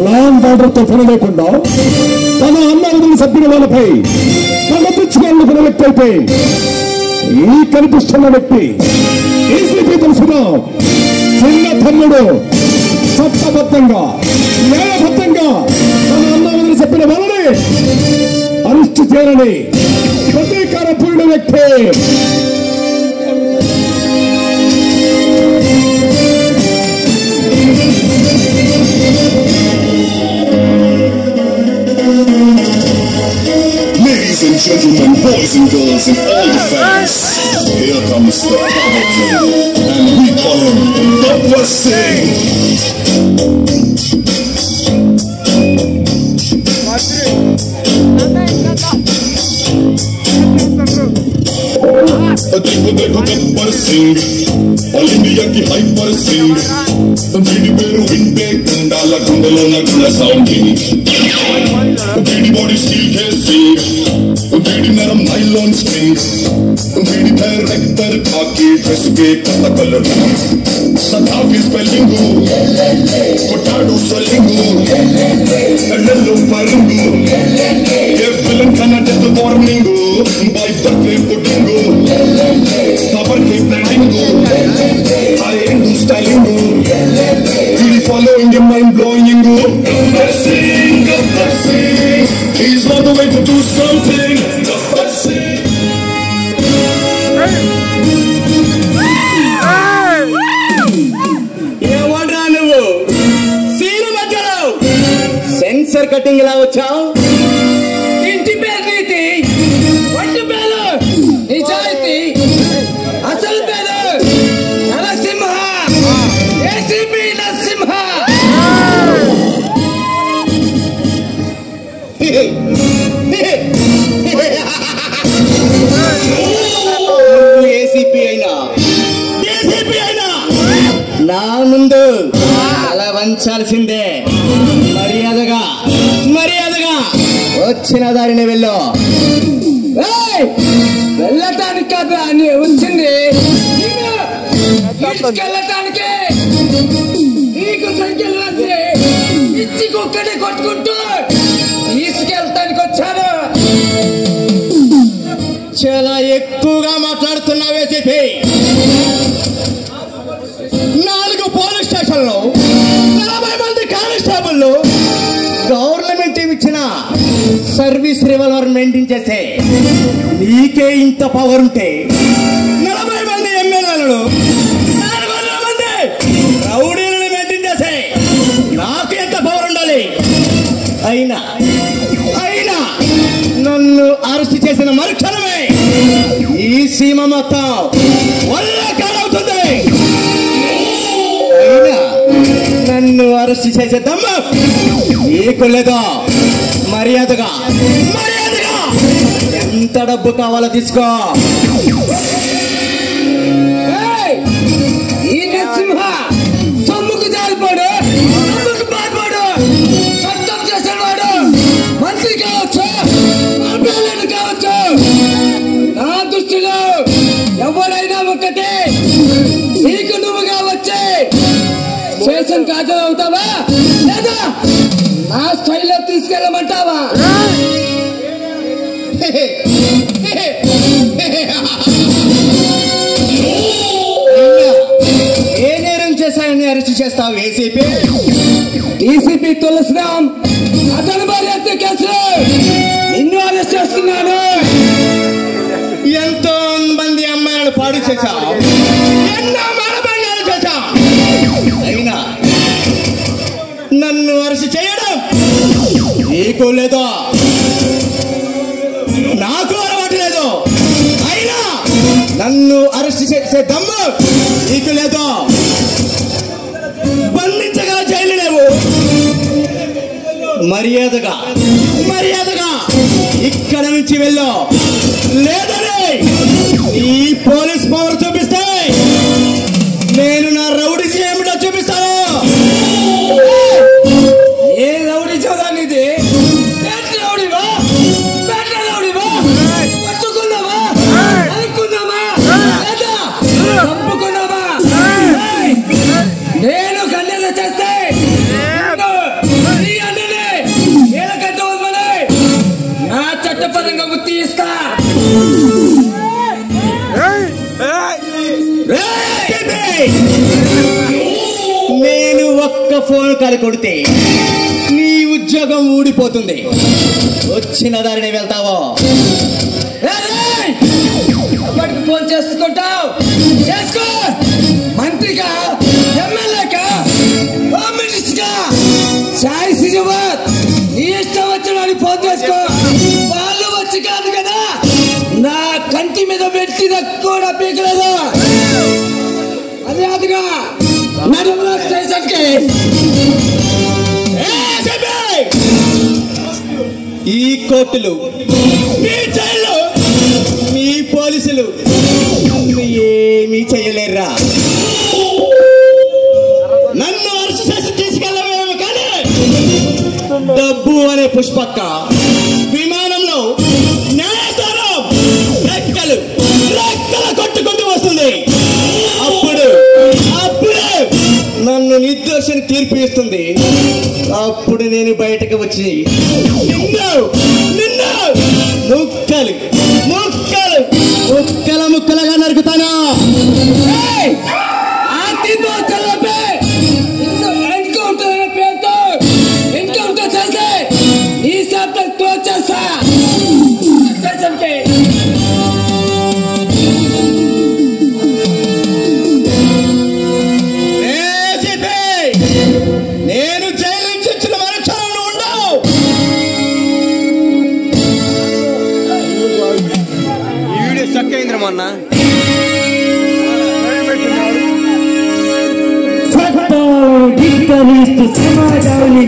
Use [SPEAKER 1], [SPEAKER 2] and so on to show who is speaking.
[SPEAKER 1] Land ఆర్డర్తో పని లేకుండా తన అన్నదమ్ముల సభ్యుల వాళ్ళపై తన పుచ్చుకోవాలనుకున్న వ్యక్తి అయితే ఈ కనిపిస్తున్న వ్యక్తి ఏసీపీ తెలుసుగా చిన్న తమ్ముడు చట్టబద్ధంగా న్యాయబద్ధంగా తన అన్నదమ్ముల సభ్యుల వాళ్ళని అరెస్ట్ చేయాలని ప్రతీకార పూర్ణ వ్యక్తి
[SPEAKER 2] Ladies and gentlemen, boys and girls and all the fans, here comes the Power King, and we call him Gabbar Singh. देखो देखो गब्बर सिंह ऑल इंडिया की हाइपर सिंह వీడి పేరు వింటే గుండాల గుండెలోన గుళ్ళ సౌండింగ్ వీడి బాడీ స్టీల్ కేసింగ్ వీడి నరం నైలాన్ స్ట్రింగ్ వీడి డైరెక్టర్ కాకి డ్రెస్ కే కొత్త కలర్ సదా కి స్పెల్లింగ్ కొట్టాడు స్పెల్లింగ్ ఎల్లెల్లో ఫైరింగ్ ఏ విలన్ కన్నా death warning by birthday putting खबर के planning I am styling really following your mind blowing Gabbar Singh he's on the way to do something Gabbar Singh
[SPEAKER 3] ye vadra nuvu scene madalo sensor cutting la vachav inti per niti vandu pelu nijaiti asal pelu narasimha ACP narasimha ACP aina నా ముందు అలా వంచాల్సిందే మర్యాదగా వచ్చిన దారిని వెళ్ళు వెళ్ళటానికి కాదు అని వచ్చింది వెళ్ళటానికి నీకు సంఖ్యలు ఇచ్చి కుక్కడే కొట్టుకుంటూ తీసుకెళ్తానికి వచ్చాను చాలా ఎక్కువగా మాట్లాడుతున్నావు ఏసీపీ 4 పోలీస్ స్టేషన్లో 40 మంది కానిస్టేబుల్ గవర్నమెంట్ ఇచ్చిన సర్వీస్ రివాల్వర్ మెయింటైన్ చేసే నీకే ఇంత పవర్ ఉంటే 40 మంది ఎమ్మెల్యేలను 400 మంది రౌడీలను మెయింటైన్ చేసే నాకు ఎంత పవర్ ఉండాలి అయినా నన్ను అరెస్ట్ చేసిన మరుక్షణమే ఈ సీమ మొత్తం వల్ల కాడవుతుంది నన్ను అరెస్ట్ చేసే దమ్ము నీకు లేదా మర్యాదగా ఎంత డబ్బు కావాలో తీసుకో ఈ నరసింహ సొమ్ముకు జారిపోడు సొమ్ముకు పారిపోడు చట్టం చేసేవాడు మంత్రి కావచ్చు ఎమ్మెల్యేలు కావచ్చు నా దృష్టిలో ఎవరైనా ఒకటే నీకు నువ్వుగా వచ్చే స్టేషన్ కాదు అవుతావా లేదా నా స్టైల్లో తీసుకెళ్ళమంటావా ఏ నేరం చేశానని అరెస్ట్ చేస్తావు ఏసీపీ డీసీపీ తులసిరామ్ అతని భార్య హత్య కేసులో నిన్ను అరెస్ట్ చేస్తున్నాను ఎంతో మంది అమ్మాయిలను పాడు చేశావు ఎన్నో మానభంగాలు చేశావు అయినా నన్ను అరెస్ట్ చేయడం నీకు లేదో నాకు అలవాటు లేదు అయినా నన్ను అరెస్ట్ చేసే దమ్ము నీకు లేదో బంధించగల జైలు లేవు మర్యాదగా ఇక్కడ నుంచి వెళ్ళు లేదని ఈ పోలీస్ పవర్ చూపిస్తే నేను నా రౌడీ ఏమిటో చూపిస్తాను ఏ రౌడీ చోదాన్ని ఇది రౌడీవా పట్టుకున్నావా అనుకున్నావా లేదా తప్పుకున్నావా నేను కన్యత చేస్తే ఫోన్ కాల్ కొడితే నీ ఉద్యోగం ఊడిపోతుంది. వచ్చిన దారిని వెళ్తావో అప్పటికి ఫోన్ చేసుకుంటావు. చేసుకో. మంత్రిగా, ఎమ్మెల్యేగా, హోమ్ మినిస్టర్గా చాయిస్ ఇవ్వదు. నీ ఇష్టం వచ్చిన ఫోన్ చేసుకో. వాళ్ళు వచ్చి కాదు కదా నా కంటి మీద పెట్టిన కూడా పీకలేదు. అదే అదిగా నడుముల స్టేషన్కి ఈ కోర్టులు, మీ జైలు, మీ పోలీసులు ఏమీ చేయలేరా. నన్ను అరెస్ట్ చేసి తీసుకెళ్ళవేమో కానీ డబ్బు అనే పుష్పక్క విమానంలో న్యాయస్థానం రెక్కలు కొట్టుకుంటూ వస్తుంది. అప్పుడే నన్ను నిర్దోషిని తీర్పు ఇస్తుంది. అప్పుడు నేను బయటకు వచ్చి నిన్ను ముక్కలుగా నరుకుతాను. ఎన్కౌంటర్ చేస్తే ఈ శాతం క్లోజ్ చేస్తా. నేను జైలు నుంచి వచ్చిన మరుక్షణంలో ఉండవు. ఈ వీడియో స్టక్ అయింది మొన్న.
[SPEAKER 4] సమాజాన్ని